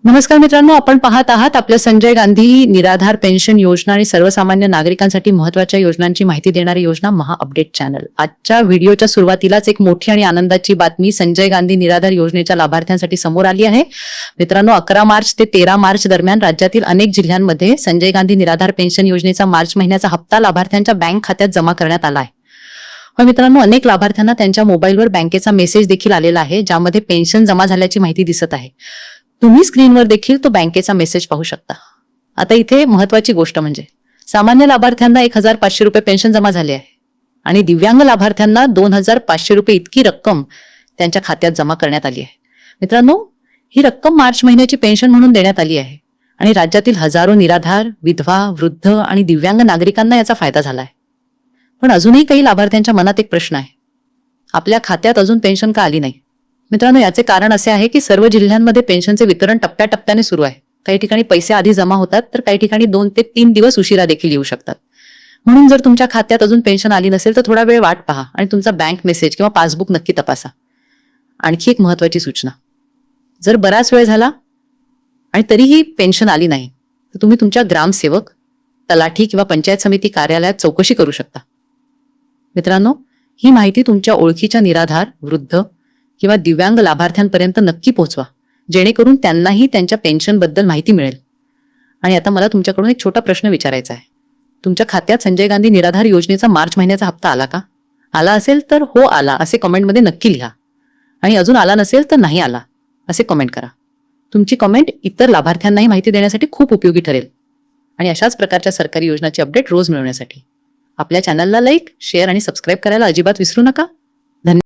नमस्कार मित्रांनो, आपण पाहत आहात आपल्या संजय गांधी निराधार पेन्शन योजना आणि सर्वसामान्य नागरिकांसाठी महत्त्वाच्या योजनांची माहिती देणारी योजना महा अपडेट चॅनल. आजच्या व्हिडिओच्या सुरुवातीलाच एक मोठी आणि आनंदाची बातमी संजय गांधी निराधार योजनेच्या लाभार्थ्यांसाठी समोर आली आहे. मित्रांनो, 11 मार्च ते 13 मार्च दरम्यान राज्यातील अनेक जिल्ह्यांमध्ये संजय गांधी निराधार पेन्शन योजनेचा मार्च महिन्याचा हप्ता लाभार्थ्यांच्या बँक खात्यात जमा करण्यात आला आहे. मित्रांनो, अनेक लाभार्थ्यांना त्यांच्या मोबाईलवर बँकेचा मेसेज देखील आलेला आहे, ज्यामध्ये पेन्शन जमा झाल्याची माहिती दिसत आहे. तुम्ही स्क्रीनवर देखील तो बँकेचा मेसेज पाहू शकता. आता इथे महत्वाची गोष्ट म्हणजे सामान्य लाभार्थ्यांना 1500 रुपये पेन्शन जमा झाले आहे आणि दिव्यांग लाभार्थ्यांना 2500 रुपये इतकी रक्कम त्यांच्या खात्यात जमा करण्यात आली आहे. मित्रांनो, ही रक्कम मार्च महिन्याची पेन्शन म्हणून देण्यात आली आहे आणि राज्यातील हजारो निराधार, विधवा, वृद्ध आणि दिव्यांग नागरिकांना याचा फायदा झाला आहे. पण अजूनही काही लाभार्थ्यांच्या मनात एक प्रश्न आहे, आपल्या खात्यात अजून पेन्शन का आली नाही? मित्रांनो, याचे कारण असे आहे की सर्व जिल्ह्यांमध्ये पेन्शनचे वितरण टप्प्याटप्प्याने सुरू आहे. काही ठिकाणी पैसे आधी जमा होतात, तर काही ठिकाणी 2 ते 3 दिवस उशिरा देखील येऊ शकतात. म्हणून जर तुमच्या खात्यात अजून पेन्शन आली नसेल तर थोडा वेळ वाट पहा आणि तुमचा बँक मेसेज किंवा पासबुक नक्की तपासा. आणखी एक महत्वाची सूचना, जर बराच वेळ झाला आणि तरीही पेन्शन आली नाही तर तुम्ही तुमच्या ग्रामसेवक, तलाठी किंवा पंचायत समिती कार्यालयात चौकशी करू शकता. मित्रांनो, ही माहिती तुमच्या ओळखीच्या निराधार, वृद्ध किंवा दिव्यांग लाभार्थ्यांपर्यंत नक्की पोहोचवा, जेणेकरून त्यांनाही त्यांच्या पेन्शन बद्दल माहिती मिळेल. आणि आता मला तुमच्याकडून एक छोटा प्रश्न विचारायचा आहे. तुमच्या खात्यात संजय गांधी निराधार योजनेचा मार्च महिन्याचा हप्ता आला का? आला असेल तर हो आला असे कमेंटमध्ये नक्की लिहा आणि अजून आला नसेल तर नाही आला असे कमेंट करा. तुमची कमेंट इतर लाभार्थ्यांनाही माहिती देण्यासाठी खूप उपयोगी ठरेल. आणि अशाच प्रकारच्या सरकारी योजनाची अपडेट रोज मिळवण्यासाठी आपल्या चॅनलला लाईक, शेअर आणि सबस्क्राईब करायला अजिबात विसरू नका.